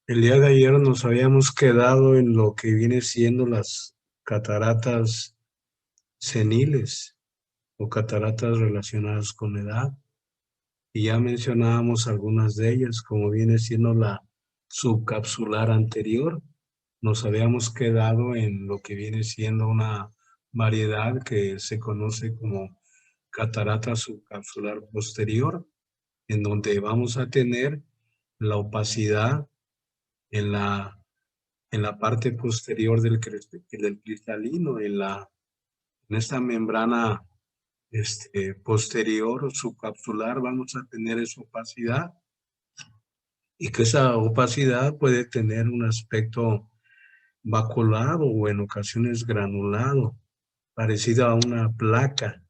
El día de ayer nos habíamos quedado en lo que viene siendo las cataratas seniles o cataratas relacionadas con la edad. Y ya mencionábamos algunas de ellas, como viene siendo la subcapsular anterior. Nos habíamos quedado en lo que viene siendo una variedad que se conoce como catarata subcapsular posterior, en donde vamos a tener la opacidad en la parte posterior del cristalino, en esta membrana posterior o subcapsular, vamos a tener esa opacidad, y que esa opacidad puede tener un aspecto baculado o en ocasiones granulado, parecido a una placa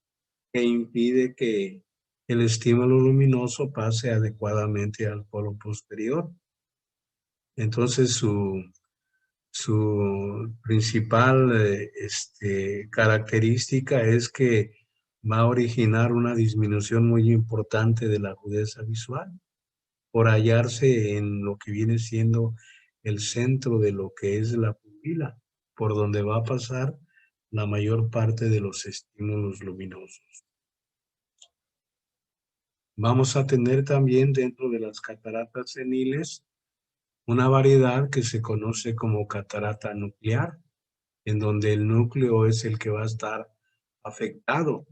que impide que el estímulo luminoso pase adecuadamente al polo posterior. Entonces su principal característica es que va a originar una disminución muy importante de la agudeza visual por hallarse en lo que viene siendo el centro de lo que es la pupila, por donde va a pasar la mayor parte de los estímulos luminosos. Vamos a tener también dentro de las cataratas seniles una variedad que se conoce como catarata nuclear, en donde el núcleo es el que va a estar afectado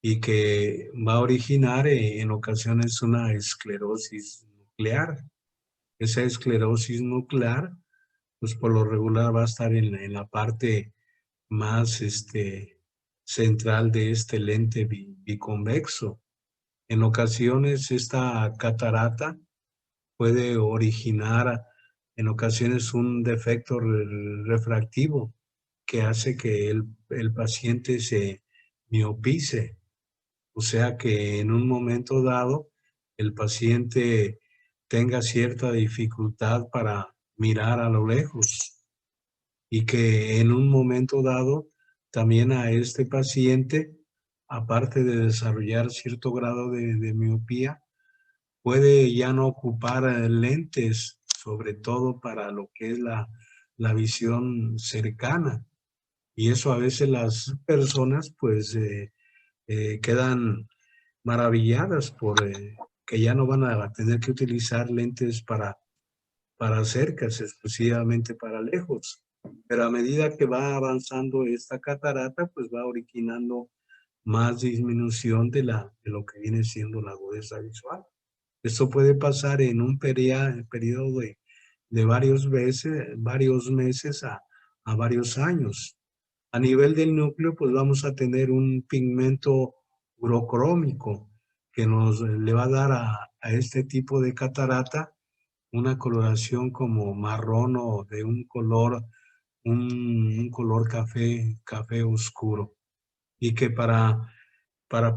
y que va a originar en ocasiones una esclerosis nuclear. Esa esclerosis nuclear, pues por lo regular va a estar en la parte más central de este lente biconvexo. En ocasiones esta catarata puede originar en ocasiones un defecto refractivo que hace que el paciente se miopice, o sea que en un momento dado el paciente tenga cierta dificultad para mirar a lo lejos, y que en un momento dado también a este paciente, aparte de desarrollar cierto grado de miopía, puede ya no ocupar lentes, sobre todo para lo que es la visión cercana. Y eso a veces las personas pues quedan maravilladas por que ya no van a tener que utilizar lentes para cercas, exclusivamente para lejos. Pero a medida que va avanzando esta catarata, pues va originando más disminución de lo que viene siendo la agudeza visual. Esto puede pasar en un periodo de varios meses a varios años. A nivel del núcleo, pues vamos a tener un pigmento urocrómico que le va a dar a este tipo de catarata una coloración como marrón o de un color café oscuro. Y que para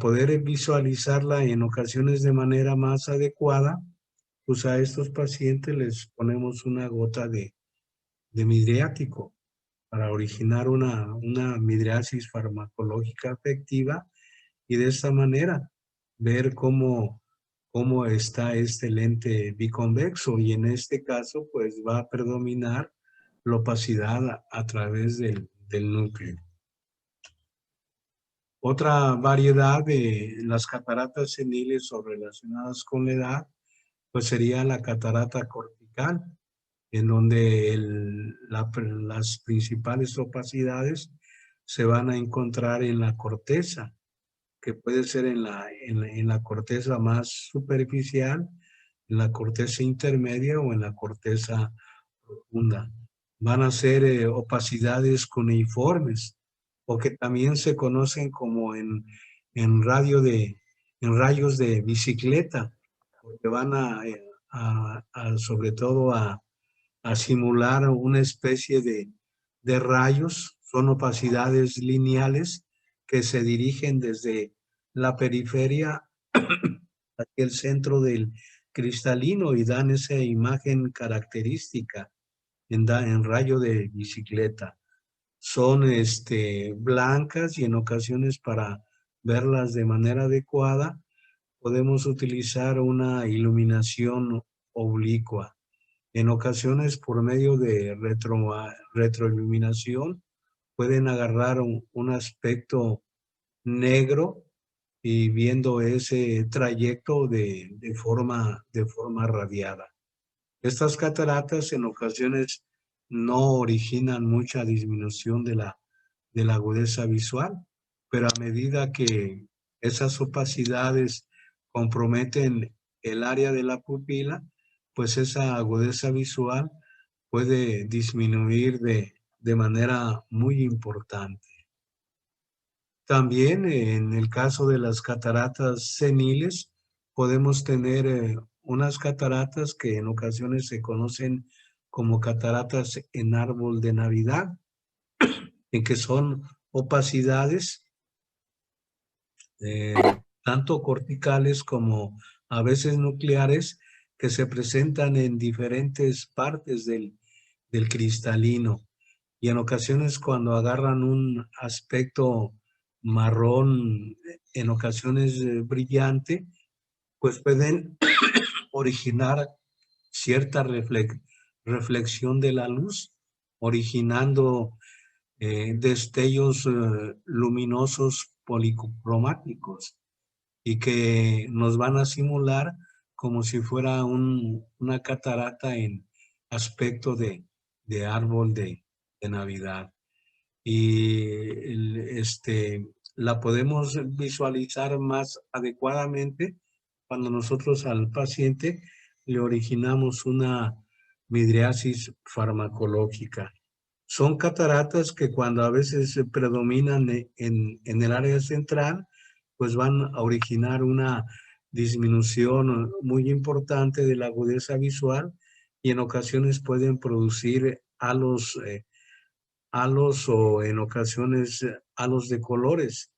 poder visualizarla en ocasiones de manera más adecuada, pues a estos pacientes les ponemos una gota de midriático para originar una midriasis farmacológica efectiva, y de esta manera ver cómo está este lente biconvexo, y en este caso pues va a predominar la opacidad a través del núcleo. Otra variedad de las cataratas seniles o relacionadas con la edad, pues sería la catarata cortical, en donde las principales opacidades se van a encontrar en la corteza, que puede ser en la corteza más superficial, en la corteza intermedia o en la corteza profunda. Van a ser opacidades cuneiformes, o que también se conocen como en, radio de, en rayos de bicicleta, porque van sobre todo a simular una especie de rayos. Son opacidades lineales que se dirigen desde la periferia hacia el centro del cristalino y dan esa imagen característica en rayo de bicicleta. Son blancas, y en ocasiones para verlas de manera adecuada podemos utilizar una iluminación oblicua. En ocasiones, por medio de retroiluminación, pueden agarrar un aspecto negro y viendo ese trayecto de forma radiada. Estas cataratas en ocasiones no originan mucha disminución de la agudeza visual, pero a medida que esas opacidades comprometen el área de la pupila, pues esa agudeza visual puede disminuir de manera muy importante. También en el caso de las cataratas seniles, podemos tener unas cataratas que en ocasiones se conocen como cataratas en árbol de Navidad, en que son opacidades tanto corticales como a veces nucleares que se presentan en diferentes partes del cristalino. Y en ocasiones cuando agarran un aspecto marrón, en ocasiones brillante, pues pueden originar cierta reflexión de la luz, originando destellos luminosos policromáticos y que nos van a simular como si fuera una catarata en aspecto de árbol de Navidad. Y la podemos visualizar más adecuadamente cuando nosotros al paciente le originamos una midriasis farmacológica. Son cataratas que cuando a veces predominan en el área central, pues van a originar una disminución muy importante de la agudeza visual y en ocasiones pueden producir halos o en ocasiones halos de colores.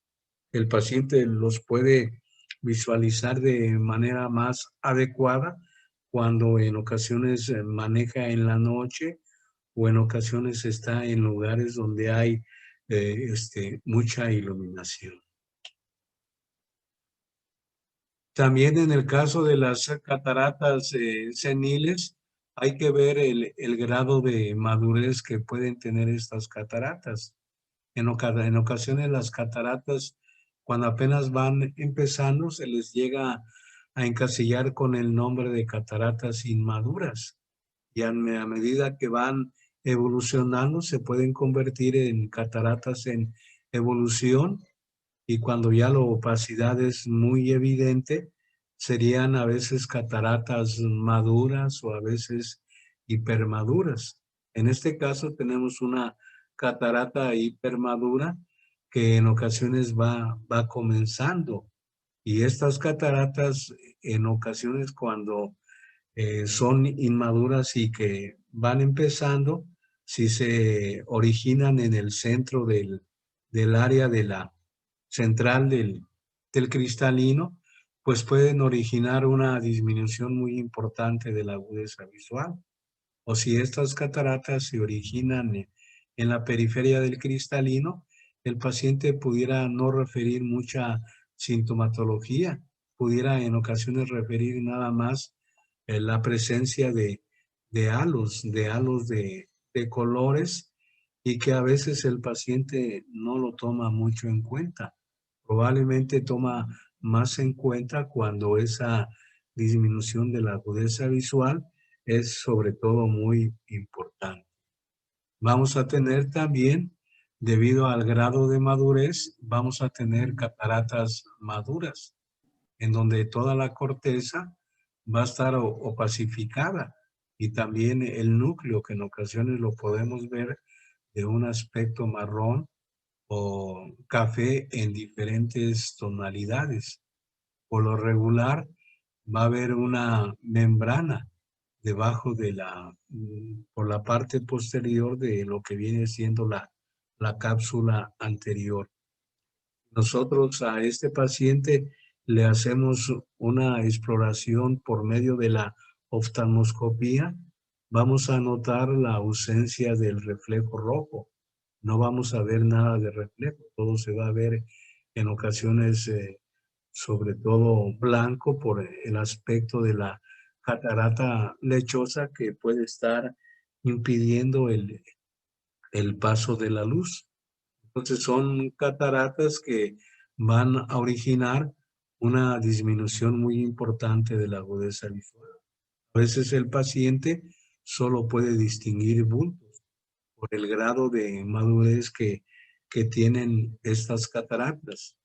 El paciente los puede visualizar de manera más adecuada cuando en ocasiones maneja en la noche o en ocasiones está en lugares donde hay mucha iluminación. También en el caso de las cataratas seniles, hay que ver el grado de madurez que pueden tener estas cataratas. En ocasiones las cataratas, cuando apenas van empezando, se les llega a encasillar con el nombre de cataratas inmaduras. Y a medida que van evolucionando, se pueden convertir en cataratas en evolución y cuando ya la opacidad es muy evidente, serían a veces cataratas maduras o a veces hipermaduras. En este caso tenemos una catarata hipermadura que en ocasiones va comenzando y estas cataratas en ocasiones cuando son inmaduras y que van empezando, si se originan en el centro del área de la central del cristalino, pues pueden originar una disminución muy importante de la agudeza visual. O si estas cataratas se originan en la periferia del cristalino, el paciente pudiera no referir mucha sintomatología, pudiera en ocasiones referir nada más la presencia de halos de colores y que a veces el paciente no lo toma mucho en cuenta. Probablemente toma más en cuenta cuando esa disminución de la agudeza visual es sobre todo muy importante. Vamos a tener también, debido al grado de madurez, vamos a tener cataratas maduras, en donde toda la corteza va a estar opacificada y también el núcleo, que en ocasiones lo podemos ver de un aspecto marrón o café en diferentes tonalidades. Por lo regular, va a haber una membrana debajo por la parte posterior de lo que viene siendo la cápsula anterior. Nosotros a este paciente le hacemos una exploración por medio de la oftalmoscopía. Vamos a notar la ausencia del reflejo rojo. No vamos a ver nada de reflejo. Todo se va a ver en ocasiones sobre todo blanco por el aspecto de la catarata lechosa que puede estar impidiendo el paso de la luz. Entonces son cataratas que van a originar una disminución muy importante de la agudeza visual. A veces el paciente solo puede distinguir bultos por el grado de madurez que tienen estas cataratas.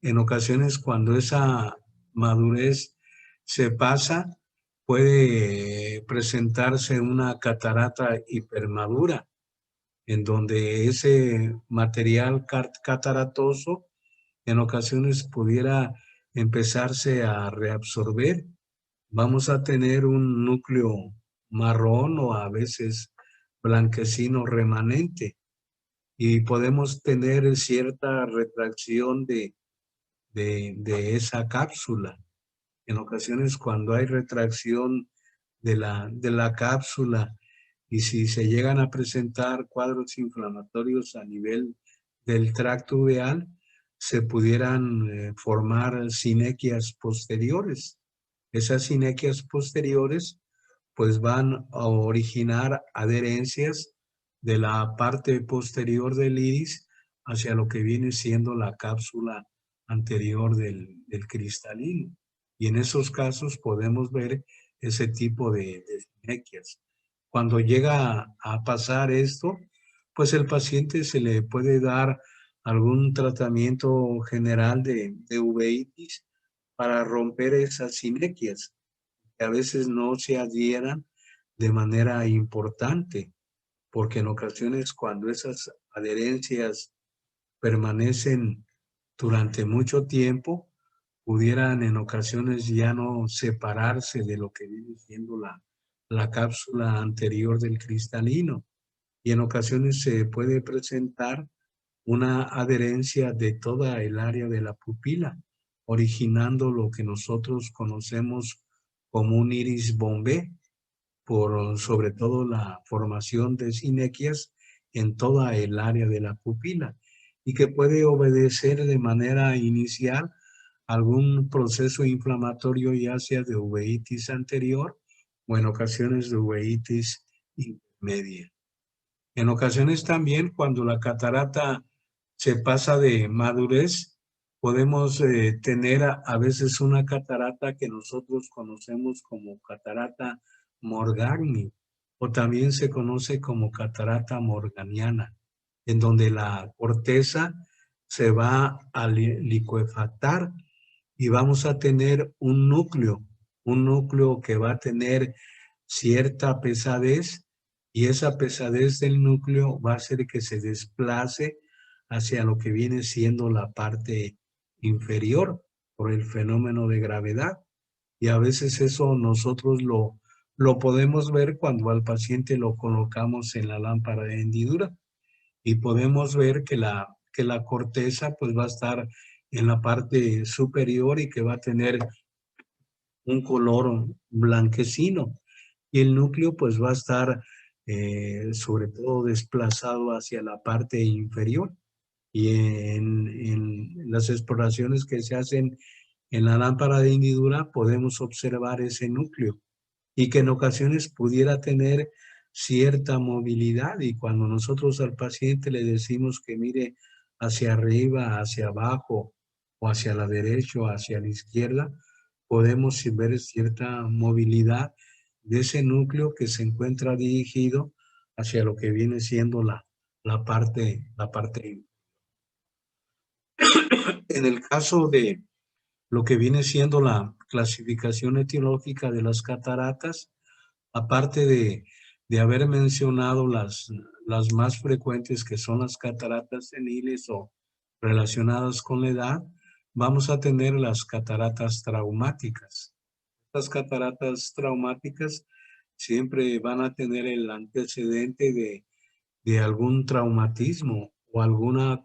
En ocasiones, cuando esa madurez se pasa, puede presentarse una catarata hipermadura, en donde ese material cataratoso en ocasiones pudiera empezarse a reabsorber. Vamos a tener un núcleo marrón o a veces blanquecino remanente y podemos tener cierta retracción de esa cápsula. En ocasiones cuando hay retracción de la cápsula y si se llegan a presentar cuadros inflamatorios a nivel del tracto uveal, se pudieran formar sinequias posteriores. Esas sinequias posteriores pues van a originar adherencias de la parte posterior del iris hacia lo que viene siendo la cápsula anterior del cristalino. Y en esos casos podemos ver ese tipo de sinequias. Cuando llega a pasar esto, pues el paciente se le puede dar algún tratamiento general de uveitis para romper esas sinequias, que a veces no se adhieran de manera importante, porque en ocasiones cuando esas adherencias permanecen durante mucho tiempo, pudieran en ocasiones ya no separarse de lo que viene siendo la cápsula anterior del cristalino. Y en ocasiones se puede presentar una adherencia de toda el área de la pupila, originando lo que nosotros conocemos como un iris bombé, por sobre todo la formación de sinequias en toda el área de la pupila y que puede obedecer de manera inicial algún proceso inflamatorio, ya sea de uveitis anterior o en ocasiones de uveitis intermedia. En ocasiones también cuando la catarata se pasa de madurez, podemos tener a veces una catarata que nosotros conocemos como catarata Morgagni o también se conoce como catarata morganiana, en donde la corteza se va a liquefactar y vamos a tener un núcleo que va a tener cierta pesadez y esa pesadez del núcleo va a hacer que se desplace hacia lo que viene siendo la parte inferior por el fenómeno de gravedad. Y a veces eso nosotros lo podemos ver cuando al paciente lo colocamos en la lámpara de hendidura y podemos ver que la corteza pues va a estar en la parte superior y que va a tener un color blanquecino y el núcleo pues va a estar sobre todo desplazado hacia la parte inferior y en las exploraciones que se hacen en la lámpara de hendidura podemos observar ese núcleo y que en ocasiones pudiera tener cierta movilidad y cuando nosotros al paciente le decimos que mire hacia arriba, hacia abajo o hacia la derecha o hacia la izquierda, podemos ver cierta movilidad de ese núcleo que se encuentra dirigido hacia lo que viene siendo la parte. En el caso de lo que viene siendo la clasificación etiológica de las cataratas, aparte de haber mencionado las más frecuentes que son las cataratas seniles o relacionadas con la edad, vamos a tener las cataratas traumáticas. Estas cataratas traumáticas siempre van a tener el antecedente de algún traumatismo o alguna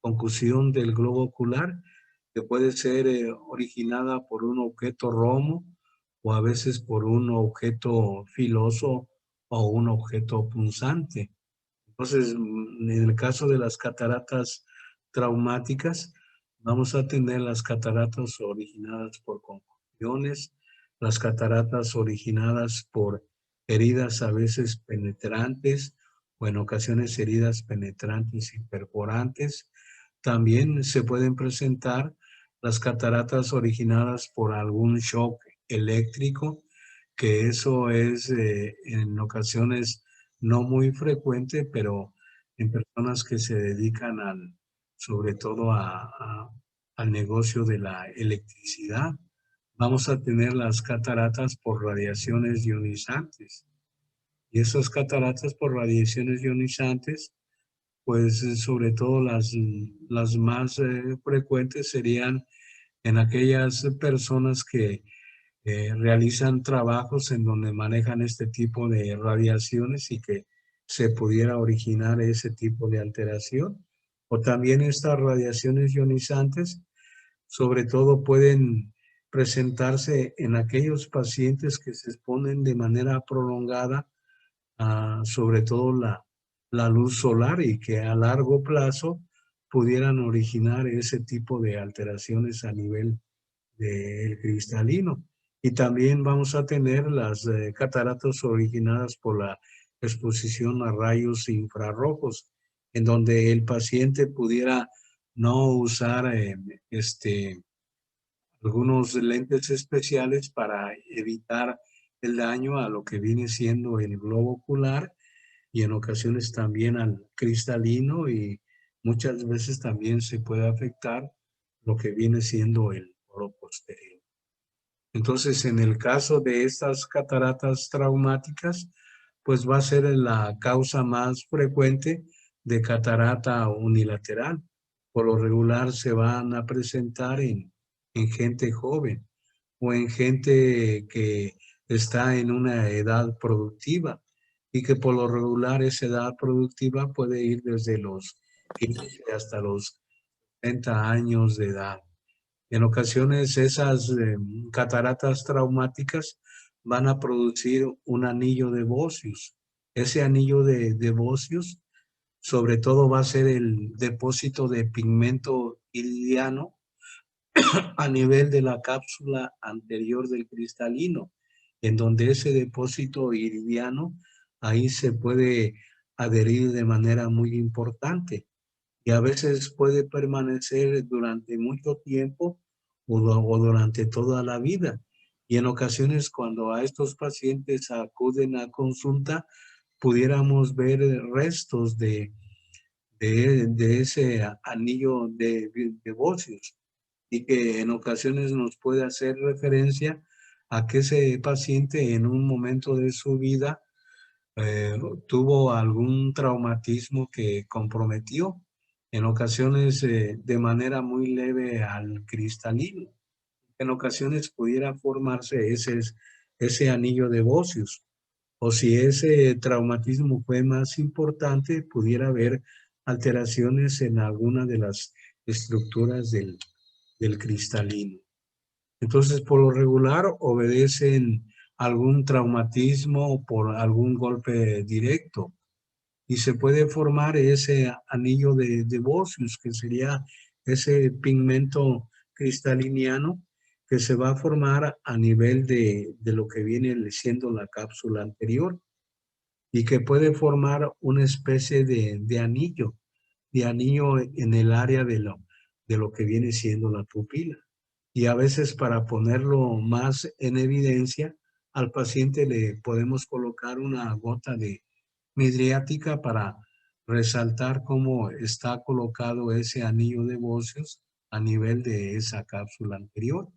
concusión del globo ocular que puede ser originada por un objeto romo o a veces por un objeto filoso o un objeto punzante. Entonces, en el caso de las cataratas traumáticas, vamos a tener las cataratas originadas por concusiones, las cataratas originadas por heridas a veces penetrantes o en ocasiones heridas penetrantes y perforantes. También se pueden presentar las cataratas originadas por algún shock eléctrico, que eso es en ocasiones no muy frecuente, pero en personas que se dedican sobre todo al negocio de la electricidad, vamos a tener las cataratas por radiaciones ionizantes. Y esas cataratas por radiaciones ionizantes, pues sobre todo las más frecuentes serían en aquellas personas que realizan trabajos en donde manejan este tipo de radiaciones y que se pudiera originar ese tipo de alteración. O también estas radiaciones ionizantes, sobre todo pueden presentarse en aquellos pacientes que se exponen de manera prolongada sobre todo la luz solar y que a largo plazo pudieran originar ese tipo de alteraciones a nivel del cristalino. Y también vamos a tener las cataratas originadas por la exposición a rayos infrarrojos, en donde el paciente pudiera no usar algunos lentes especiales para evitar el daño a lo que viene siendo el globo ocular y en ocasiones también al cristalino y muchas veces también se puede afectar lo que viene siendo el poro posterior. Entonces, en el caso de estas cataratas traumáticas, pues va a ser la causa más frecuente de catarata unilateral. Por lo regular se van a presentar en gente joven o en gente que está en una edad productiva y que por lo regular esa edad productiva puede ir desde los 15 hasta los 30 años de edad. En ocasiones esas cataratas traumáticas van a producir un anillo de Bocius. Ese anillo de Bocius sobre todo va a ser el depósito de pigmento iridiano a nivel de la cápsula anterior del cristalino, en donde ese depósito iridiano ahí se puede adherir de manera muy importante y a veces puede permanecer durante mucho tiempo o durante toda la vida. Y en ocasiones cuando a estos pacientes acuden a consulta, pudiéramos ver restos de ese anillo de Bocius y que en ocasiones nos puede hacer referencia a que ese paciente en un momento de su vida eh, tuvo algún traumatismo que comprometió en ocasiones de manera muy leve al cristalino. En ocasiones pudiera formarse ese anillo de Bocius. O si ese traumatismo fue más importante, pudiera haber alteraciones en alguna de las estructuras del cristalino. Entonces, por lo regular, obedecen algún traumatismo por algún golpe directo y se puede formar ese anillo de Bocius, que sería ese pigmento cristaliniano que se va a formar a nivel de lo que viene siendo la cápsula anterior y que puede formar una especie de anillo en el área de lo que viene siendo la pupila. Y a veces para ponerlo más en evidencia, al paciente le podemos colocar una gota de midriática para resaltar cómo está colocado ese anillo de Bocius a nivel de esa cápsula anterior.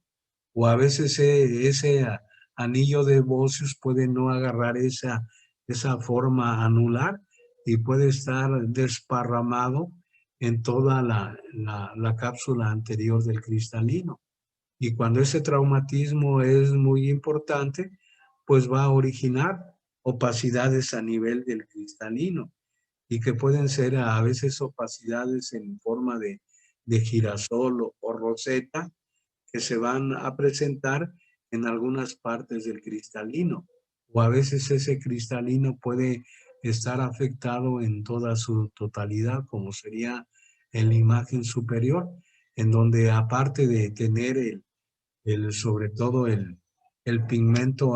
O a veces ese anillo de Bocius puede no agarrar esa forma anular y puede estar desparramado en toda la cápsula anterior del cristalino. Y cuando ese traumatismo es muy importante, pues va a originar opacidades a nivel del cristalino y que pueden ser a veces opacidades en forma de girasol o roseta que se van a presentar en algunas partes del cristalino. O a veces ese cristalino puede estar afectado en toda su totalidad, como sería en la imagen superior, en donde aparte de tener sobre todo el pigmento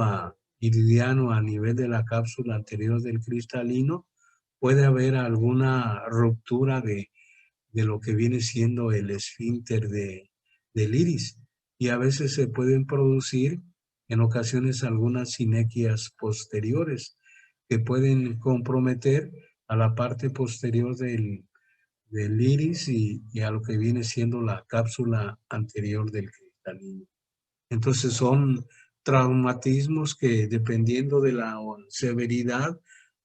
iridiano a nivel de la cápsula anterior del cristalino, puede haber alguna ruptura de lo que viene siendo el esfínter del iris. Y a veces se pueden producir en ocasiones algunas sinequias posteriores que pueden comprometer a la parte posterior del iris y a lo que viene siendo la cápsula anterior del cristalino. Entonces son traumatismos que dependiendo de la severidad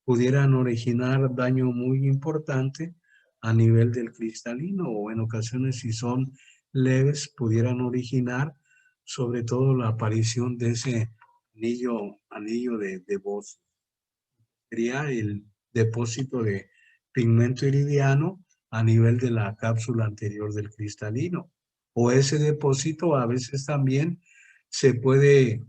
pudieran originar daño muy importante a nivel del cristalino o en ocasiones si son leves pudieran originar sobre todo la aparición de ese anillo de Bose. Sería el depósito de pigmento iridiano a nivel de la cápsula anterior del cristalino. O ese depósito a veces también se puede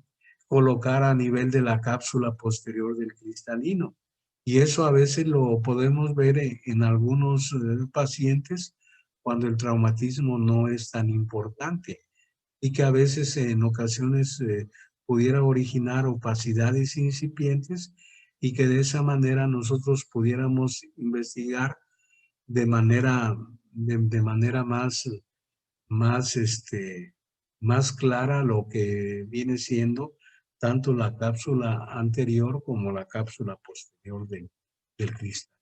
colocar a nivel de la cápsula posterior del cristalino. Y eso a veces lo podemos ver en algunos pacientes cuando el traumatismo no es tan importante y que a veces en ocasiones pudiera originar opacidades incipientes y que de esa manera nosotros pudiéramos investigar de manera, de manera más, más clara lo que viene siendo tanto la cápsula anterior como la cápsula posterior del cristal.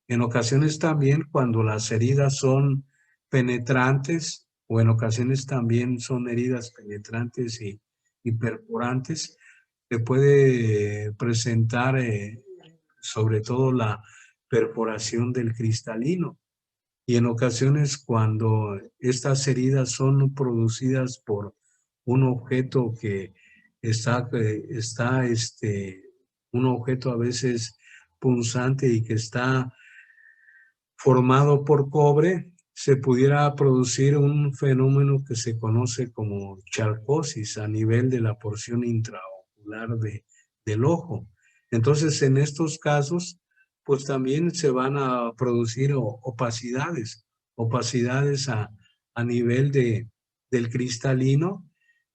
En ocasiones también cuando las heridas son penetrantes o en ocasiones también son heridas penetrantes y perforantes, se puede presentar sobre todo la perforación del cristalino. Y en ocasiones cuando estas heridas son producidas por un objeto que un objeto a veces punzante y que está formado por cobre, se pudiera producir un fenómeno que se conoce como chalcosis a nivel de la porción intraocular del ojo. Entonces, en estos casos, pues también se van a producir opacidades a nivel del cristalino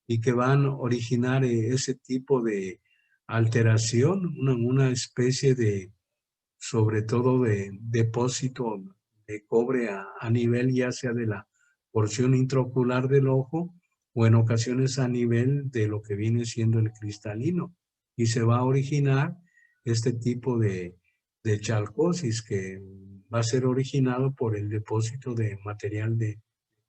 y que van a originar ese tipo de alteración, una especie de sobre todo de depósito de cobre a nivel ya sea de la porción intraocular del ojo o en ocasiones a nivel de lo que viene siendo el cristalino. Y se va a originar este tipo de chalcosis que va a ser originado por el depósito de material de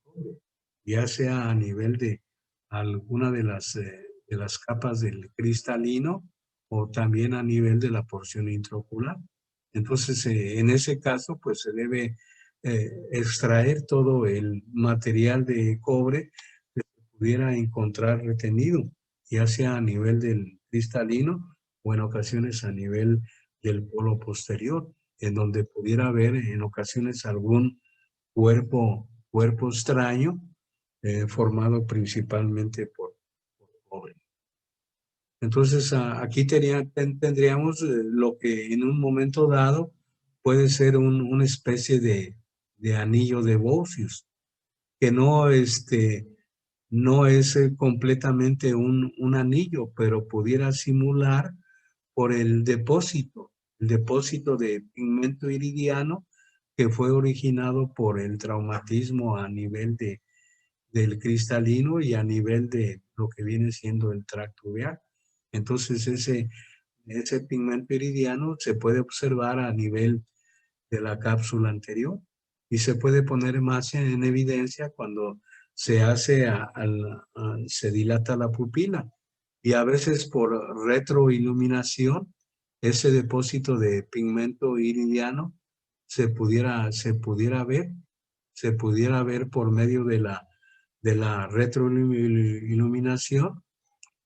cobre, ya sea a nivel de alguna de las capas del cristalino o también a nivel de la porción intraocular. Entonces, en ese caso, pues se debe extraer todo el material de cobre que se pudiera encontrar retenido, ya sea a nivel del cristalino o en ocasiones a nivel del polo posterior, en donde pudiera haber en ocasiones algún cuerpo extraño formado principalmente por cobre. Entonces, aquí tendríamos lo que en un momento dado puede ser una especie de anillo de Bose, que no es completamente un anillo, pero pudiera simular por el depósito de pigmento iridiano que fue originado por el traumatismo a nivel del cristalino y a nivel de lo que viene siendo el tracto uveal. Entonces ese pigmento iridiano se puede observar a nivel de la cápsula anterior y se puede poner más en evidencia cuando se hace, se dilata la pupila y a veces por retroiluminación ese depósito de pigmento iridiano se pudiera ver por medio de la retroiluminación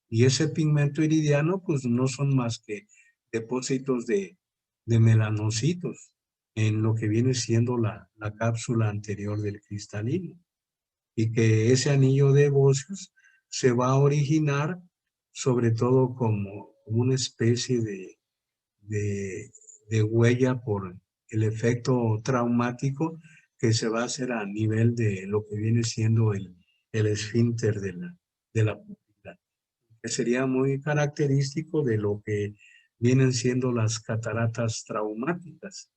y ese pigmento iridiano pues no son más que depósitos de melanocitos en lo que viene siendo la cápsula anterior del cristalino y que ese anillo de Bose se va a originar sobre todo como una especie de, de huella por el efecto traumático que se va a hacer a nivel de lo que viene siendo el esfínter de la pupila. que sería muy característico de lo que vienen siendo las cataratas traumáticas.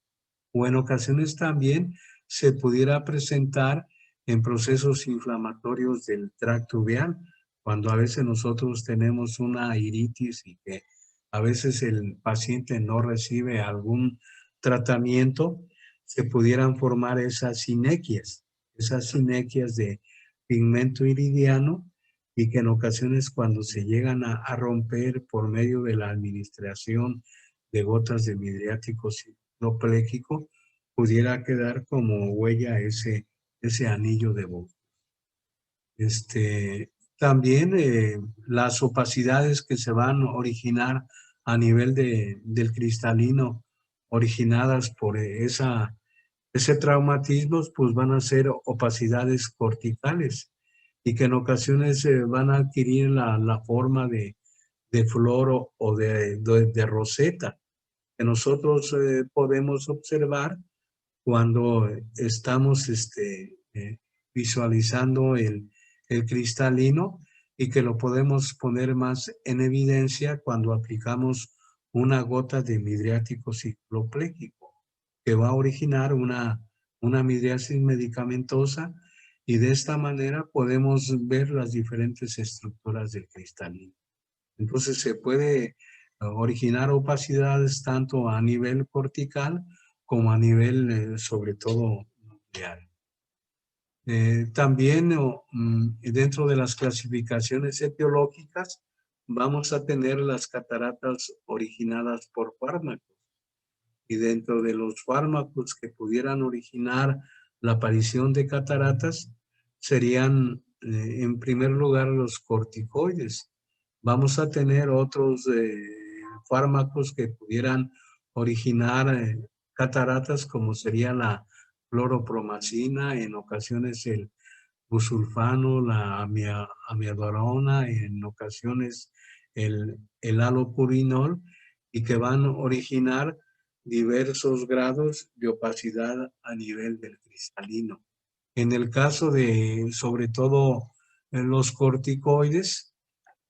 O en ocasiones también se pudiera presentar en procesos inflamatorios del tracto uveal, cuando a veces nosotros tenemos una iritis y que a veces el paciente no recibe algún tratamiento, se pudieran formar esas sinequias de pigmento iridiano, y que en ocasiones cuando se llegan a romper por medio de la administración de gotas de midriático ciclopléquico, pudiera quedar como huella ese anillo de Bose. También las opacidades que se van a originar a nivel del cristalino, originadas por ese traumatismo, pues van a ser opacidades corticales y que en ocasiones van a adquirir la forma de flor o de roseta, que nosotros podemos observar cuando estamos visualizando el cristalino, y que lo podemos poner más en evidencia cuando aplicamos una gota de midriático ciclopléquico, que va a originar una midriasis medicamentosa, y de esta manera podemos ver las diferentes estructuras del cristalino. Entonces se puede originar opacidades tanto a nivel cortical como a nivel, sobre todo, nuclear. También dentro de las clasificaciones etiológicas vamos a tener las cataratas originadas por fármacos. Y dentro de los fármacos que pudieran originar la aparición de cataratas serían, en primer lugar, los corticoides. Vamos a tener otros fármacos que pudieran originar cataratas, como sería la cloropromacina, en ocasiones el busulfano, la amidaurona, en ocasiones el halopurinol, y que van a originar diversos grados de opacidad a nivel del cristalino. En el caso de, sobre todo, los corticoides,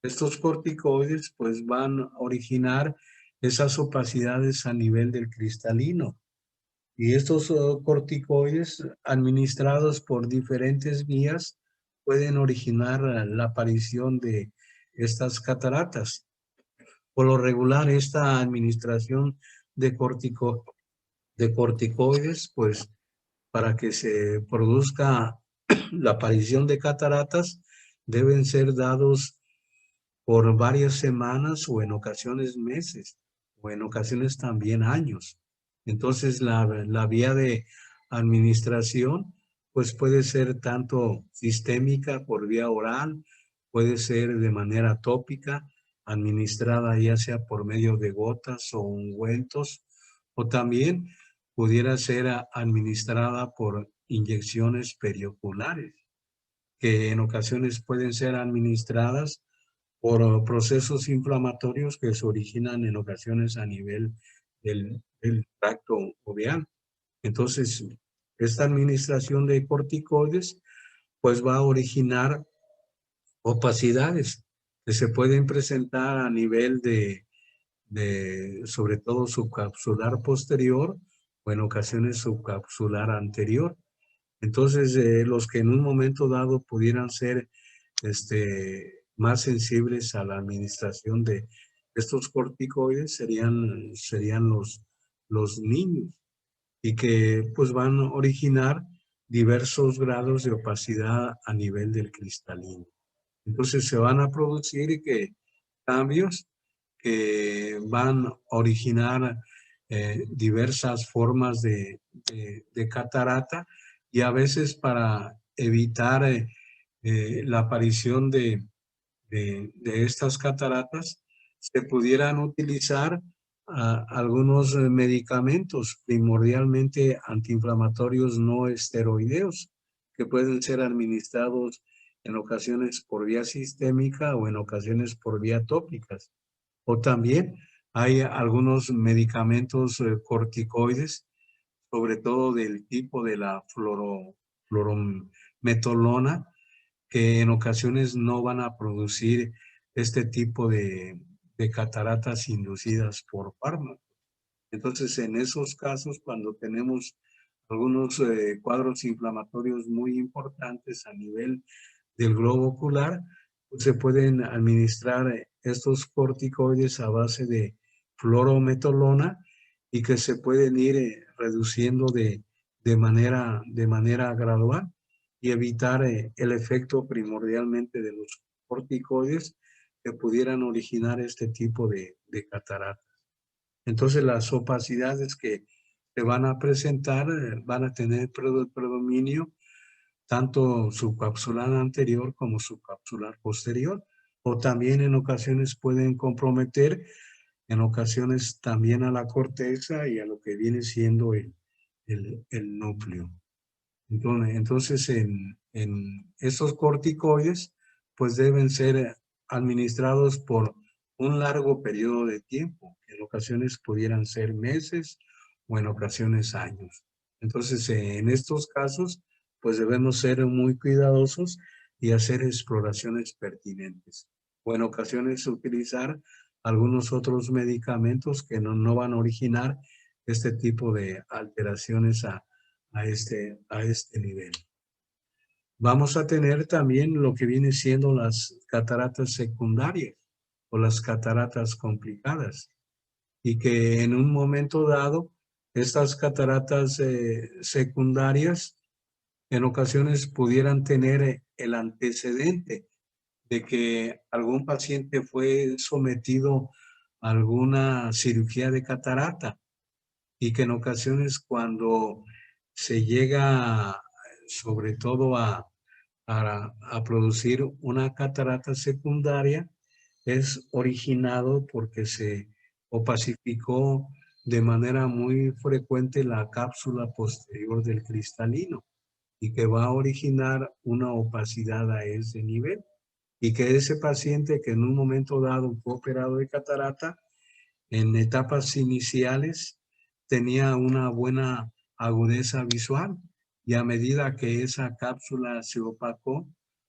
estos corticoides pues van a originar esas opacidades a nivel del cristalino. Y estos corticoides, administrados por diferentes vías, pueden originar la aparición de estas cataratas. Por lo regular, esta administración de, de corticoides, pues para que se produzca la aparición de cataratas, deben ser dados por varias semanas, o en ocasiones meses, o en ocasiones también años. Entonces la vía de administración pues puede ser tanto sistémica por vía oral, puede ser de manera tópica, administrada ya sea por medio de gotas o ungüentos, o también pudiera ser administrada por inyecciones perioculares, que en ocasiones pueden ser administradas por procesos inflamatorios que se originan en ocasiones a nivel del tracto uveal. Entonces, esta administración de corticoides pues va a originar opacidades que se pueden presentar a nivel sobre todo subcapsular posterior, o en ocasiones subcapsular anterior. Entonces, los que en un momento dado pudieran ser más sensibles a la administración de estos corticoides serían los niños, y que pues van a originar diversos grados de opacidad a nivel del cristalino. Entonces se van a producir cambios que van a originar diversas formas de catarata, y a veces para evitar la aparición de estas cataratas, se pudieran utilizar algunos medicamentos, primordialmente antiinflamatorios no esteroideos, que pueden ser administrados en ocasiones por vía sistémica o en ocasiones por vía tópicas. O también hay algunos medicamentos corticoides, sobre todo del tipo de la fluorometolona, que en ocasiones no van a producir este tipo de cataratas inducidas por fármacos. Entonces, en esos casos, cuando tenemos algunos cuadros inflamatorios muy importantes a nivel del globo ocular, pues se pueden administrar estos corticoides a base de fluorometolona y que se pueden ir reduciendo de manera gradual y evitar el efecto primordialmente de los corticoides que pudieran originar este tipo de catarata. Entonces las opacidades que se van a presentar van a tener predominio tanto subcapsular anterior como subcapsular posterior, o también en ocasiones pueden comprometer, en ocasiones también a la corteza y a lo que viene siendo el núcleo. Entonces en estos corticoides, pues deben ser administrados por un largo periodo de tiempo, que en ocasiones pudieran ser meses o en ocasiones años. Entonces, en estos casos, pues debemos ser muy cuidadosos y hacer exploraciones pertinentes. O en ocasiones utilizar algunos otros medicamentos que no van a originar este tipo de alteraciones a este nivel. Vamos a tener también lo que viene siendo las cataratas secundarias o las cataratas complicadas y que en un momento dado estas cataratas secundarias en ocasiones pudieran tener el antecedente de que algún paciente fue sometido a alguna cirugía de catarata y que en ocasiones cuando se llega sobre todo a producir una catarata secundaria es originado porque se opacificó de manera muy frecuente la cápsula posterior del cristalino y que va a originar una opacidad a ese nivel y que ese paciente que en un momento dado fue operado de catarata en etapas iniciales tenía una buena agudeza visual y a medida que esa cápsula se opacó,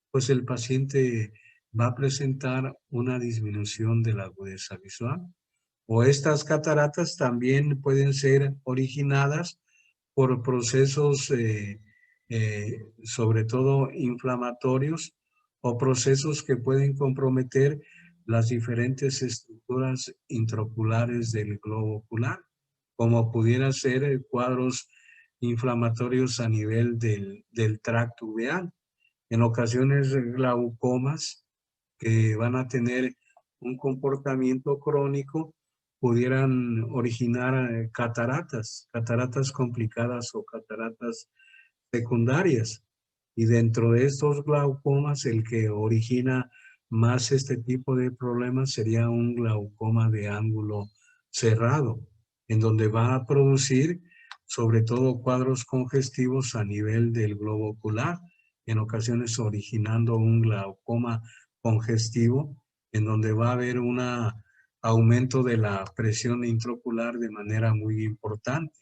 pues el paciente va a presentar una disminución de la agudeza visual. O estas cataratas también pueden ser originadas por procesos sobre todo inflamatorios o procesos que pueden comprometer las diferentes estructuras intraoculares del globo ocular, como pudiera ser cuadros inflamatorios a nivel del tracto uveal. En ocasiones glaucomas que van a tener un comportamiento crónico pudieran originar cataratas complicadas o cataratas secundarias. Y dentro de estos glaucomas, el que origina más este tipo de problemas sería un glaucoma de ángulo cerrado, en donde va a producir sobre todo cuadros congestivos a nivel del globo ocular, en ocasiones originando un glaucoma congestivo, en donde va a haber un aumento de la presión intraocular de manera muy importante,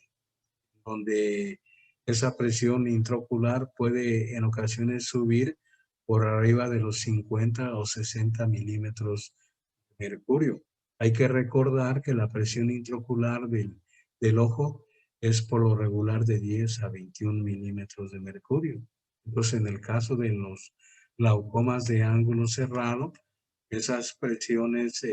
donde esa presión intraocular puede en ocasiones subir por arriba de los 50 o 60 milímetros de mercurio. Hay que recordar que la presión intraocular del ojo es por lo regular de 10 a 21 milímetros de mercurio. Entonces, en el caso de los glaucomas de ángulo cerrado, esas presiones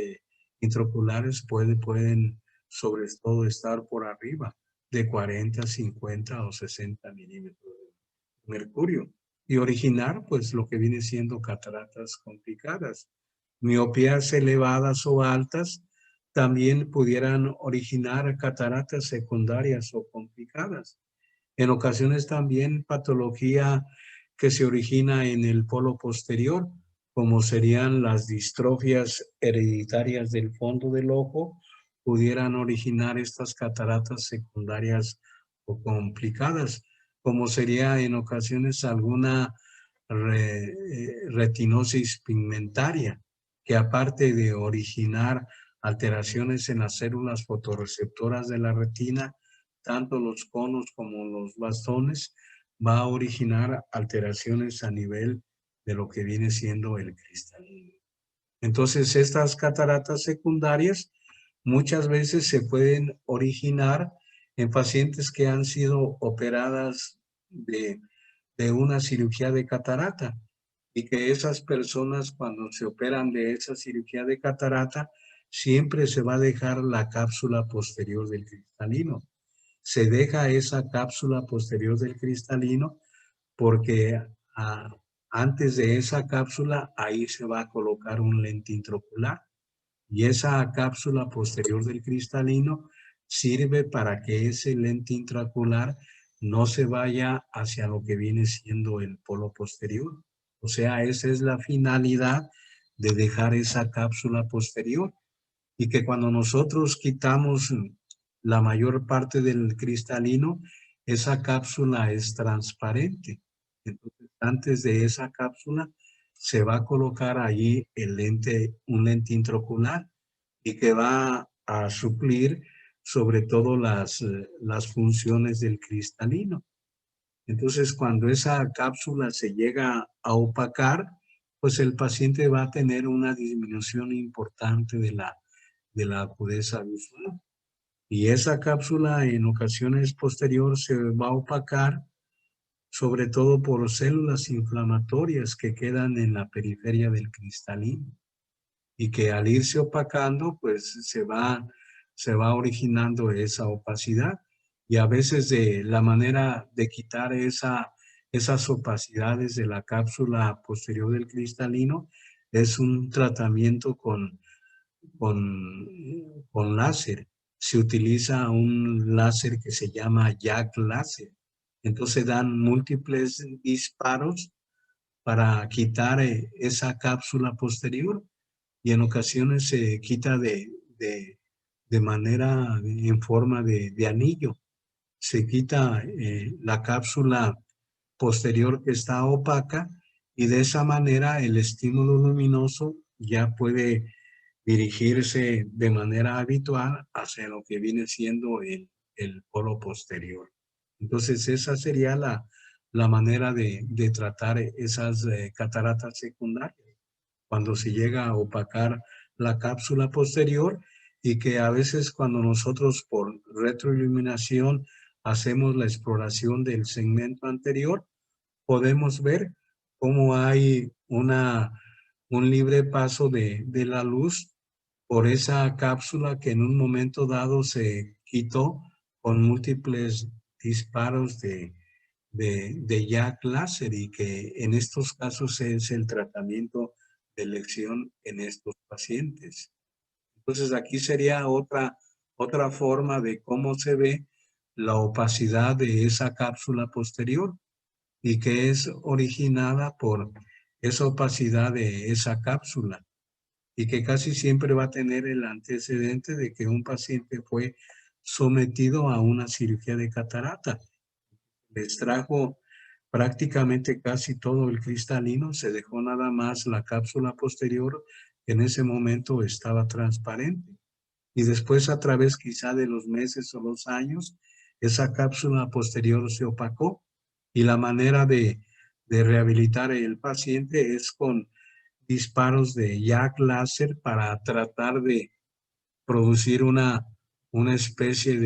intraoculares pueden sobre todo estar por arriba de 40, 50 o 60 milímetros de mercurio y originar pues lo que viene siendo cataratas complicadas. Miopías elevadas o altas también pudieran originar cataratas secundarias o complicadas. En ocasiones también patología que se origina en el polo posterior, como serían las distrofias hereditarias del fondo del ojo, pudieran originar estas cataratas secundarias o complicadas, como sería en ocasiones alguna retinosis pigmentaria, que aparte de originar alteraciones en las células fotorreceptoras de la retina, tanto los conos como los bastones, va a originar alteraciones a nivel de lo que viene siendo el cristalino. Entonces, estas cataratas secundarias muchas veces se pueden originar en pacientes que han sido operadas de una cirugía de catarata y que esas personas cuando se operan de esa cirugía de catarata siempre se va a dejar la cápsula posterior del cristalino. Se deja esa cápsula posterior del cristalino porque antes de esa cápsula ahí se va a colocar un lente intraocular y esa cápsula posterior del cristalino sirve para que ese lente intraocular no se vaya hacia lo que viene siendo el polo posterior. O sea, esa es la finalidad de dejar esa cápsula posterior y que cuando nosotros quitamos la mayor parte del cristalino, esa cápsula es transparente. Entonces, antes de esa cápsula se va a colocar allí el lente, un lente intraocular y que va a suplir sobre todo las funciones del cristalino. Entonces, cuando esa cápsula se llega a opacar, pues el paciente va a tener una disminución importante de la agudeza visual. Y esa cápsula en ocasiones posterior se va a opacar, sobre todo por células inflamatorias que quedan en la periferia del cristalino y que al irse opacando, pues se va originando esa opacidad. Y a veces de la manera de quitar esas opacidades de la cápsula posterior del cristalino es un tratamiento con, con láser. Se utiliza un láser que se llama Jack láser. Entonces dan múltiples disparos para quitar esa cápsula posterior y en ocasiones se quita de manera en forma de anillo. Se quita la cápsula posterior que está opaca y de esa manera el estímulo luminoso ya puede dirigirse de manera habitual hacia lo que viene siendo el polo posterior. Entonces esa sería la manera de tratar esas cataratas secundarias cuando se llega a opacar la cápsula posterior y que a veces cuando nosotros por retroiluminación hacemos la exploración del segmento anterior, podemos ver cómo hay un libre paso de la luz por esa cápsula que en un momento dado se quitó con múltiples disparos de Jack láser y que en estos casos es el tratamiento de elección en estos pacientes. Entonces aquí sería otra forma de cómo se ve la opacidad de esa cápsula posterior y que es originada por esa opacidad de esa cápsula y que casi siempre va a tener el antecedente de que un paciente fue sometido a una cirugía de catarata. Le extrajo prácticamente casi todo el cristalino, se dejó nada más la cápsula posterior, que en ese momento estaba transparente. Y después, a través quizá de los meses o los años, esa cápsula posterior se opacó y la manera de rehabilitar el paciente es con disparos de Jack láser para tratar de producir una especie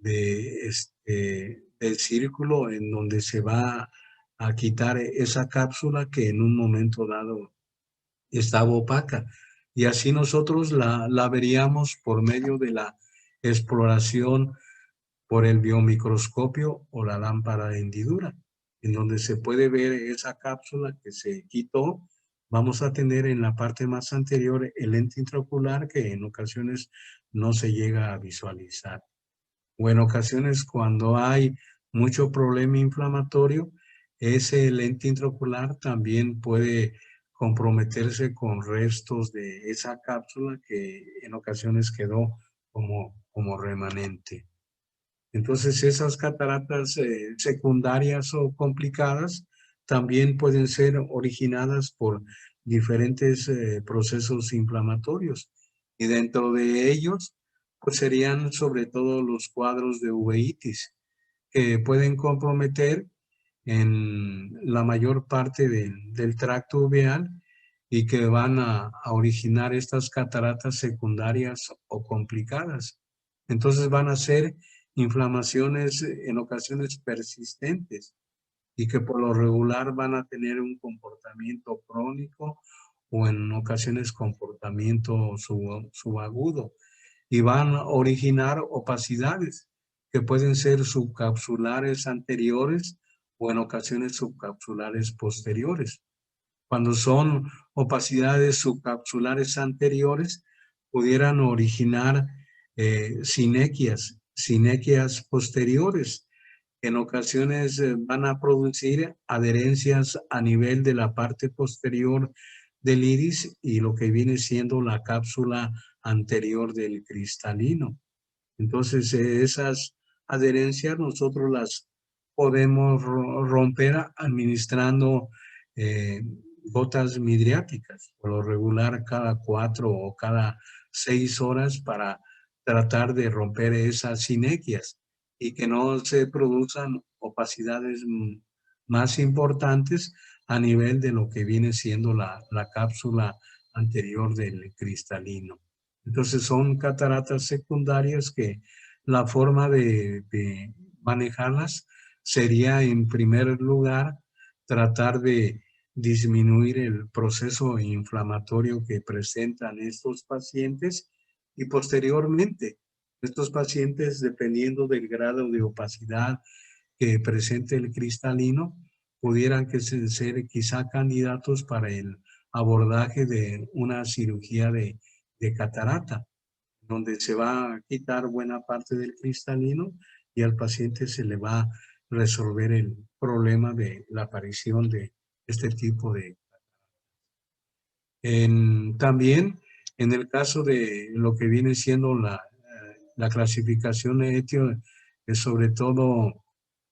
de círculo en donde se va a quitar esa cápsula que en un momento dado estaba opaca. Y así nosotros la veríamos por medio de la exploración por el biomicroscopio o la lámpara de hendidura, en donde se puede ver esa cápsula que se quitó. Vamos a tener en la parte más anterior el lente intraocular que en ocasiones no se llega a visualizar. O en ocasiones cuando hay mucho problema inflamatorio, ese lente intraocular también puede comprometerse con restos de esa cápsula que en ocasiones quedó como remanente. Entonces esas cataratas secundarias o complicadas también pueden ser originadas por diferentes procesos inflamatorios y dentro de ellos pues serían sobre todo los cuadros de uveitis que pueden comprometer en la mayor parte del tracto uveal y que van a originar estas cataratas secundarias o complicadas. Entonces van a ser inflamaciones en ocasiones persistentes y que por lo regular van a tener un comportamiento crónico o en ocasiones comportamiento subagudo y van a originar opacidades que pueden ser subcapsulares anteriores o en ocasiones subcapsulares posteriores. Cuando son opacidades subcapsulares anteriores, pudieran originar sinequias posteriores. En ocasiones van a producir adherencias a nivel de la parte posterior del iris y lo que viene siendo la cápsula anterior del cristalino. Entonces, esas adherencias nosotros las podemos romper administrando eh, gotas midriáticas, por lo regular cada 4 o cada 6 horas para tratar de romper esas sinequias y que no se produzcan opacidades más importantes a nivel de lo que viene siendo la cápsula anterior del cristalino. Entonces son cataratas secundarias que la forma de manejarlas sería en primer lugar tratar de disminuir el proceso inflamatorio que presentan estos pacientes y posteriormente estos pacientes, dependiendo del grado de opacidad que presente el cristalino, pudieran ser quizá candidatos para el abordaje de una cirugía de catarata, donde se va a quitar buena parte del cristalino y al paciente se le va a resolver el problema de la aparición de este tipo de... También en el caso de lo que viene siendo la clasificación sobre todo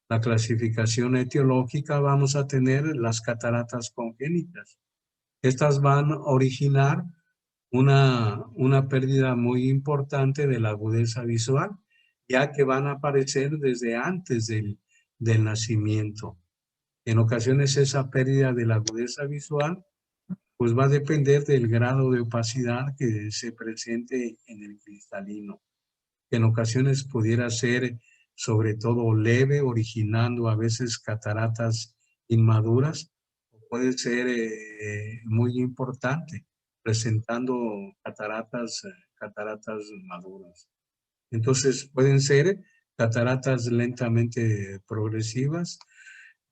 la clasificación etiológica, vamos a tener las cataratas congénitas. Estas van a originar una pérdida muy importante de la agudeza visual, ya que van a aparecer desde antes del nacimiento. En ocasiones esa pérdida de la agudeza visual pues va a depender del grado de opacidad que se presente en el cristalino, que en ocasiones pudiera ser sobre todo leve, originando a veces cataratas inmaduras, o puede ser muy importante, presentando cataratas maduras. Entonces pueden ser cataratas lentamente progresivas.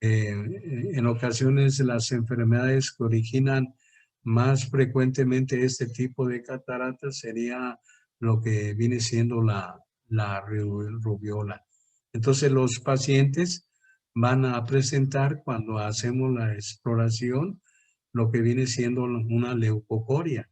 En ocasiones las enfermedades que originan más frecuentemente este tipo de cataratas sería lo que viene siendo la rubiola. Entonces los pacientes van a presentar cuando hacemos la exploración lo que viene siendo una leucocoria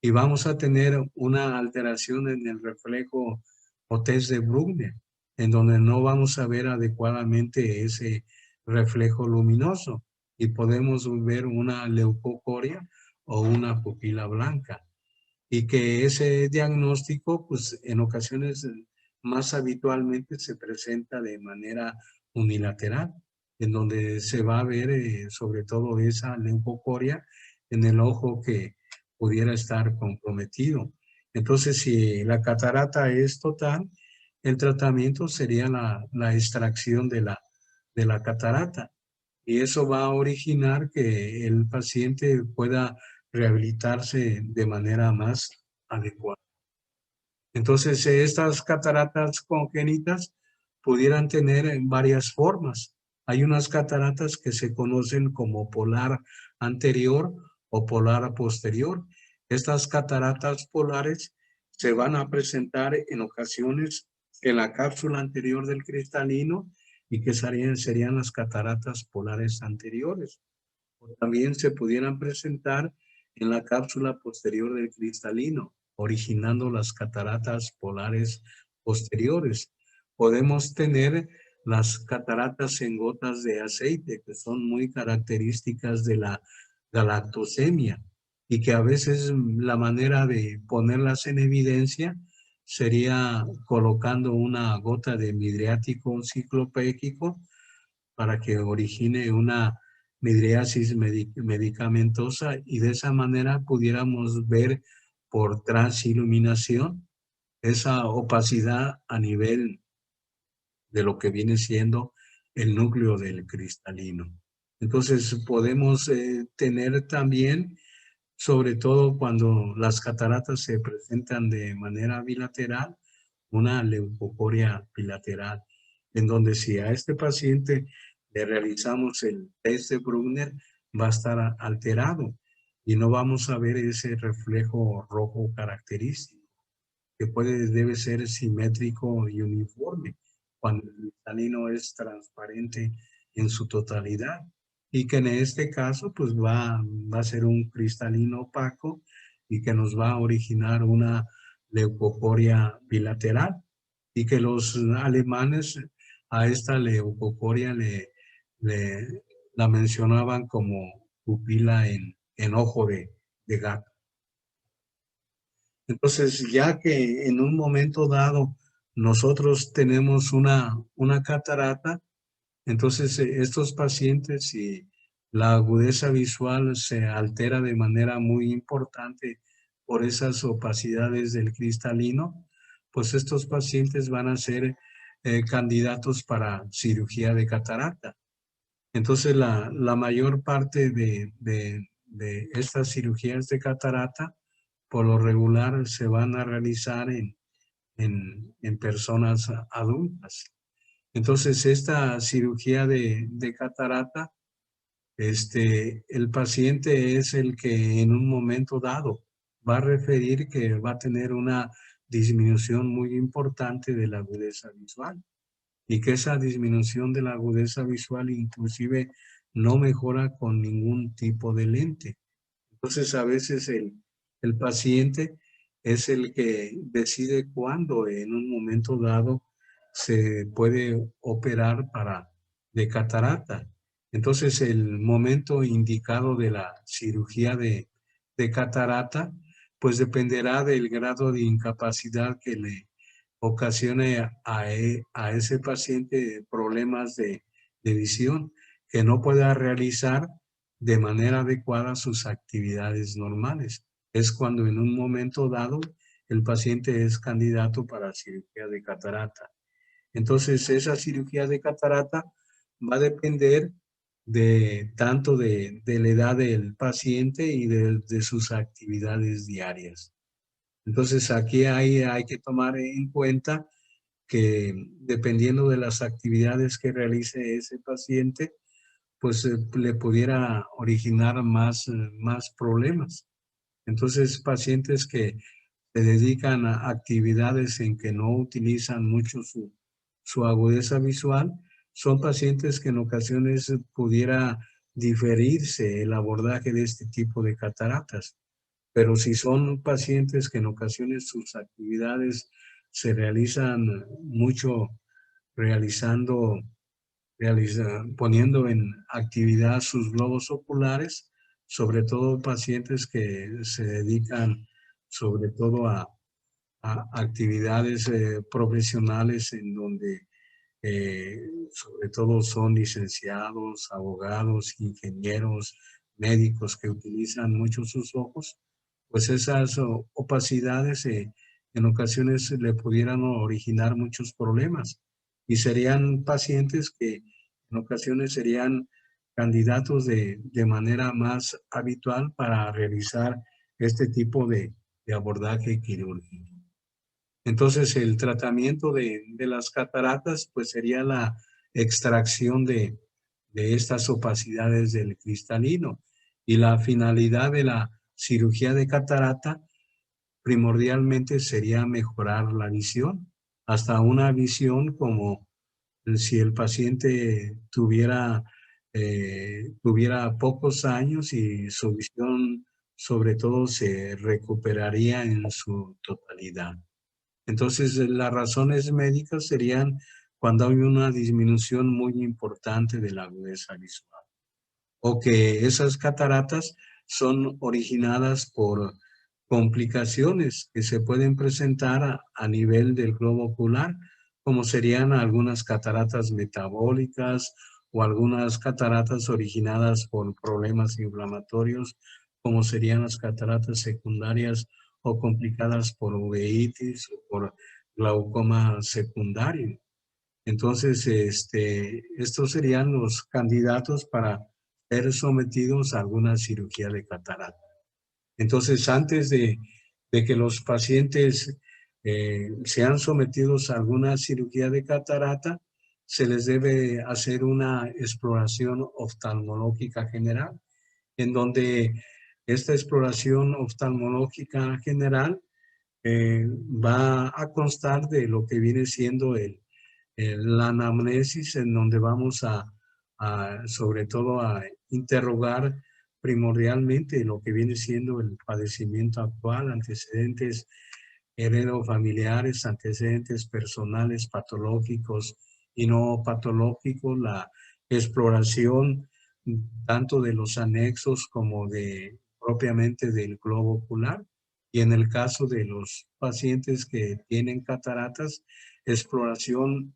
y vamos a tener una alteración en el reflejo o test de Brugner, en donde no vamos a ver adecuadamente ese reflejo luminoso y podemos ver una leucocoria o una pupila blanca. Y que ese diagnóstico, pues en ocasiones más habitualmente se presenta de manera unilateral, en donde se va a ver sobre todo esa leucocoria en el ojo que pudiera estar comprometido. Entonces, si la catarata es total, el tratamiento sería la extracción de la catarata. Y eso va a originar que el paciente pueda rehabilitarse de manera más adecuada. Entonces, estas cataratas congénitas pudieran tener varias formas. Hay unas cataratas que se conocen como polar anterior o polar posterior. Estas cataratas polares se van a presentar en ocasiones en la cápsula anterior del cristalino y que serían las cataratas polares anteriores. O también se pudieran presentar en la cápsula posterior del cristalino, originando las cataratas polares posteriores. Podemos tener las cataratas en gotas de aceite, que son muy características de la galactosemia y que a veces la manera de ponerlas en evidencia sería colocando una gota de midriático ciclopéquico para que origine una midriasis medicamentosa, y de esa manera pudiéramos ver por transiluminación esa opacidad a nivel de lo que viene siendo el núcleo del cristalino. Entonces podemos tener también, sobre todo cuando las cataratas se presentan de manera bilateral, una leucocoria bilateral, en donde si a este paciente le realizamos el test de Brugner, va a estar alterado y no vamos a ver ese reflejo rojo característico, que debe ser simétrico y uniforme cuando el cristalino es transparente en su totalidad, y que en este caso pues va a ser un cristalino opaco y que nos va a originar una leucocoria bilateral, y que los alemanes a esta leucocoria la mencionaban como pupila en ojo de gato. Entonces, ya que en un momento dado nosotros tenemos una catarata, entonces estos pacientes, si la agudeza visual se altera de manera muy importante por esas opacidades del cristalino, pues estos pacientes van a ser candidatos para cirugía de catarata. Entonces, la mayor parte de estas cirugías de catarata, por lo regular, se van a realizar en personas adultas. Entonces, esta cirugía de catarata, el paciente es el que en un momento dado va a referir que va a tener una disminución muy importante de la agudeza visual, y que esa disminución de la agudeza visual inclusive no mejora con ningún tipo de lente. Entonces, a veces el paciente es el que decide cuándo en un momento dado se puede operar de catarata. Entonces, el momento indicado de la cirugía de catarata, pues dependerá del grado de incapacidad que le ocasione a ese paciente problemas de visión, que no pueda realizar de manera adecuada sus actividades normales. Es cuando en un momento dado el paciente es candidato para cirugía de catarata. Entonces, esa cirugía de catarata va a depender tanto de la edad del paciente y de sus actividades diarias. Entonces, aquí hay que tomar en cuenta que dependiendo de las actividades que realice ese paciente, pues le pudiera originar más problemas. Entonces, pacientes que se dedican a actividades en que no utilizan mucho su agudeza visual, son pacientes que en ocasiones pudiera diferirse el abordaje de este tipo de cataratas. Pero si son pacientes que en ocasiones sus actividades se realizan mucho realizando poniendo en actividad sus globos oculares, sobre todo pacientes que se dedican sobre todo a actividades profesionales en donde eh, sobre todo son licenciados, abogados, ingenieros, médicos que utilizan mucho sus ojos, pues esas opacidades en ocasiones le pudieran originar muchos problemas, y serían pacientes que en ocasiones serían candidatos de manera más habitual para realizar este tipo de abordaje quirúrgico. Entonces, el tratamiento de las cataratas, pues sería la extracción de estas opacidades del cristalino. Y la finalidad de la cirugía de catarata primordialmente sería mejorar la visión, hasta una visión como si el paciente tuviera pocos años y su visión sobre todo se recuperaría en su totalidad. Entonces, las razones médicas serían cuando hay una disminución muy importante de la agudeza visual, o que esas cataratas son originadas por complicaciones que se pueden presentar a nivel del globo ocular, como serían algunas cataratas metabólicas o algunas cataratas originadas por problemas inflamatorios, como serían las cataratas secundarias o complicadas por uveitis o por glaucoma secundario. Entonces, estos serían los candidatos para ser sometidos a alguna cirugía de catarata. Entonces, antes de que los pacientes sean sometidos a alguna cirugía de catarata, se les debe hacer una exploración oftalmológica general, en donde esta exploración oftalmológica general va a constar de lo que viene siendo la anamnesis, en donde vamos sobre todo a interrogar primordialmente lo que viene siendo el padecimiento actual, antecedentes heredofamiliares, antecedentes personales patológicos y no patológicos, la exploración tanto de los anexos como propiamente del globo ocular. Y en el caso de los pacientes que tienen cataratas, exploración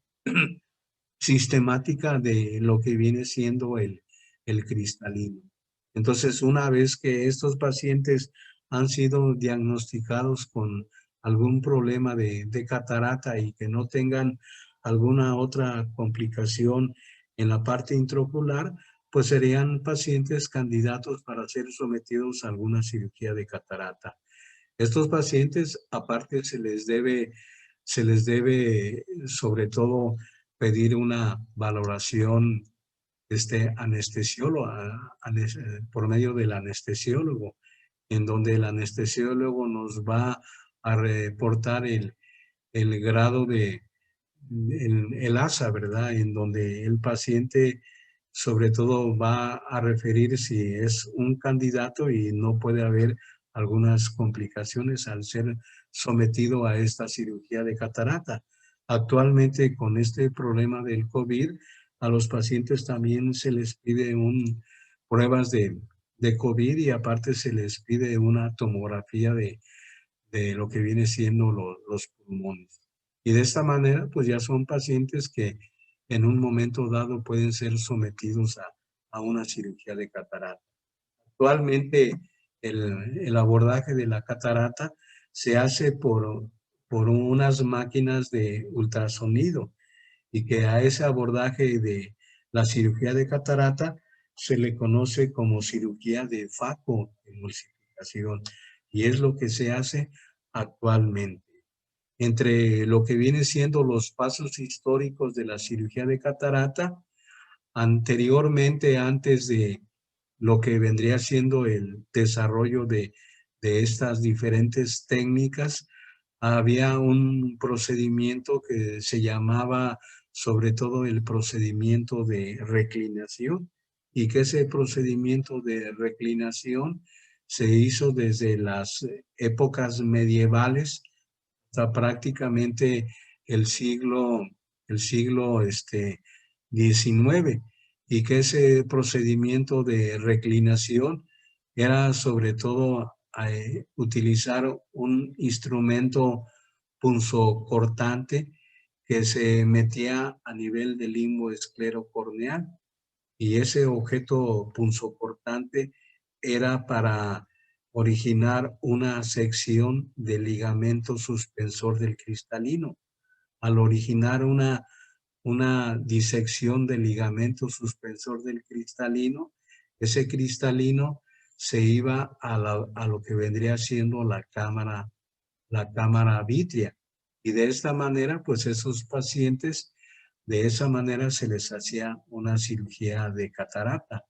sistemática de lo que viene siendo el cristalino. Entonces, una vez que estos pacientes han sido diagnosticados con algún problema de catarata y que no tengan alguna otra complicación en la parte intraocular, pues serían pacientes candidatos para ser sometidos a alguna cirugía de catarata. Estos pacientes, aparte, se les debe sobre todo pedir una valoración anestesiólogo, por medio del anestesiólogo, en donde el anestesiólogo nos va a reportar el grado el ASA, ¿verdad? En donde el paciente sobre todo va a referir si es un candidato y no puede haber algunas complicaciones al ser sometido a esta cirugía de catarata. Actualmente con este problema del COVID, a los pacientes también se les pide pruebas de COVID y aparte se les pide una tomografía de lo que viene siendo los pulmones. Y de esta manera, pues ya son pacientes que en un momento dado pueden ser sometidos a una cirugía de catarata. Actualmente el abordaje de la catarata se hace por unas máquinas de ultrasonido y que a ese abordaje de la cirugía de catarata se le conoce como cirugía de facoemulsificación y es lo que se hace actualmente. Entre lo que viene siendo los pasos históricos de la cirugía de catarata, anteriormente, antes de lo que vendría siendo el desarrollo de estas diferentes técnicas, había un procedimiento que se llamaba sobre todo el procedimiento de reclinación y que ese procedimiento de reclinación se hizo desde las épocas medievales hasta prácticamente el siglo XIX, y que ese procedimiento de reclinación era sobre todo utilizar un instrumento punzocortante que se metía a nivel del limbo esclerocorneal, y ese objeto punzocortante era para originar una sección del ligamento suspensor del cristalino. Al originar una disección del ligamento suspensor del cristalino, ese cristalino se iba a lo que vendría siendo la cámara vítrea. Y de esta manera, pues esos pacientes, de esa manera se les hacía una cirugía de catarata.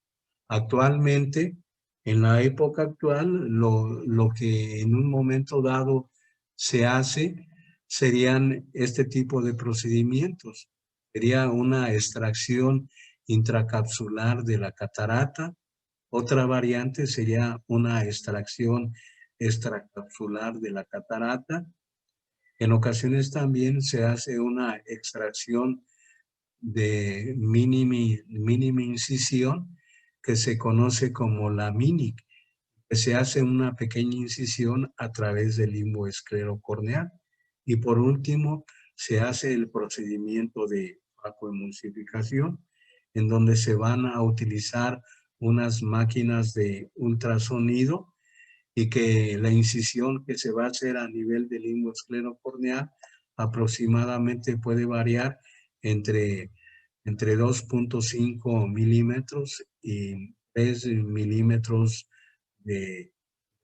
Actualmente, en la época actual, lo que en un momento dado se hace serían este tipo de procedimientos. Sería una extracción intracapsular de la catarata. Otra variante sería una extracción extracapsular de la catarata. En ocasiones también se hace una extracción de mínima incisión que se conoce como la MINIC, que se hace una pequeña incisión a través del limbo esclerocorneal. Y por último, se hace el procedimiento de facoemulsificación, en donde se van a utilizar unas máquinas de ultrasonido y que la incisión que se va a hacer a nivel del limbo esclerocorneal aproximadamente puede variar entre 2.5 milímetros y 3 milímetros de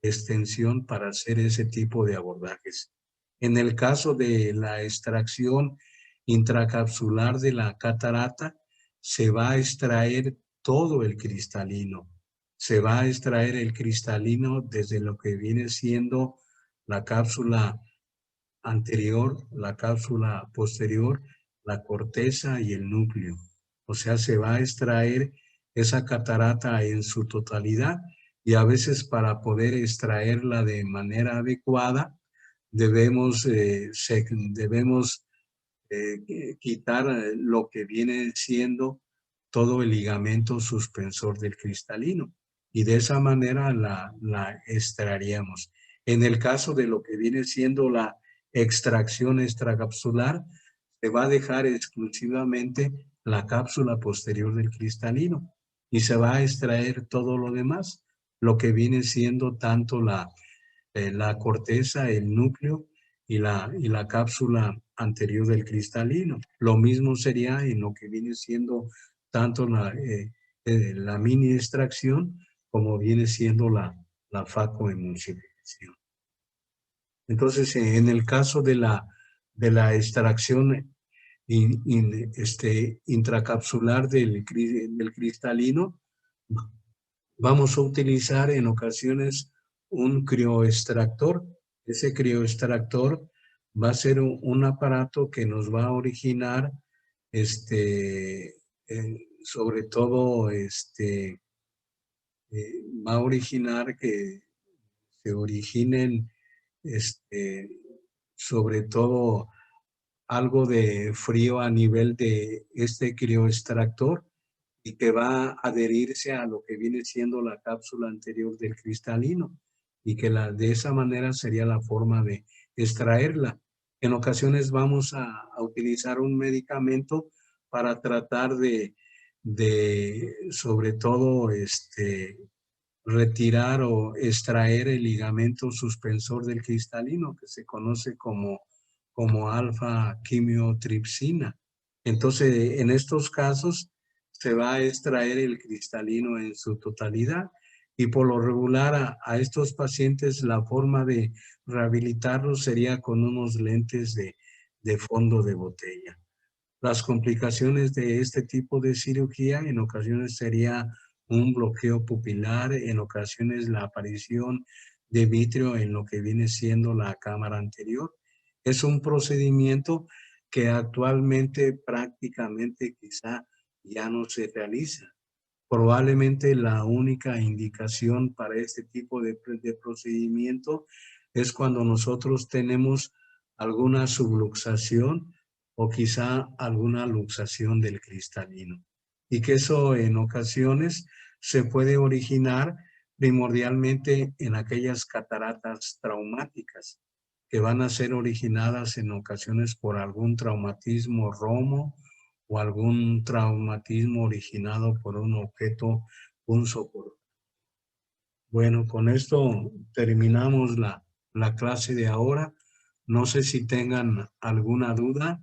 extensión para hacer ese tipo de abordajes. En el caso de la extracción intracapsular de la catarata, se va a extraer todo el cristalino. Se va a extraer el cristalino desde lo que viene siendo la cápsula anterior, la cápsula posterior, la corteza y el núcleo. O sea, se va a extraer esa catarata en su totalidad y a veces para poder extraerla de manera adecuada debemos quitar lo que viene siendo todo el ligamento suspensor del cristalino y de esa manera la extraeríamos. En el caso de lo que viene siendo la extracción extracapsular, se va a dejar exclusivamente la cápsula posterior del cristalino y se va a extraer todo lo demás, lo que viene siendo tanto la corteza, el núcleo y la cápsula anterior del cristalino. Lo mismo sería en lo que viene siendo tanto la mini extracción como viene siendo la facoemulsificación. Entonces, en el caso de la extracción intracapsular del cristalino, vamos a utilizar en ocasiones un crioextractor. Ese crioextractor va a ser un aparato que nos va a originar, sobre todo, va a originar que se originen, sobre todo, algo de frío a nivel de este crioextractor y que va a adherirse a lo que viene siendo la cápsula anterior del cristalino y que de esa manera sería la forma de extraerla. En ocasiones vamos a utilizar un medicamento para tratar sobre todo, retirar o extraer el ligamento suspensor del cristalino, que se conoce como alfa-quimiotripsina. Entonces, en estos casos, se va a extraer el cristalino en su totalidad y por lo regular a estos pacientes la forma de rehabilitarlos sería con unos lentes de fondo de botella. Las complicaciones de este tipo de cirugía en ocasiones sería un bloqueo pupilar, en ocasiones la aparición de vitrio en lo que viene siendo la cámara anterior. Es un procedimiento que actualmente prácticamente quizá ya no se realiza. Probablemente la única indicación para este tipo de procedimiento es cuando nosotros tenemos alguna subluxación o quizá alguna luxación del cristalino. Y que eso en ocasiones se puede originar primordialmente en aquellas cataratas traumáticas que van a ser originadas en ocasiones por algún traumatismo romo o algún traumatismo originado por un objeto punzocortante. Bueno, con esto terminamos la clase de ahora. No sé si tengan alguna duda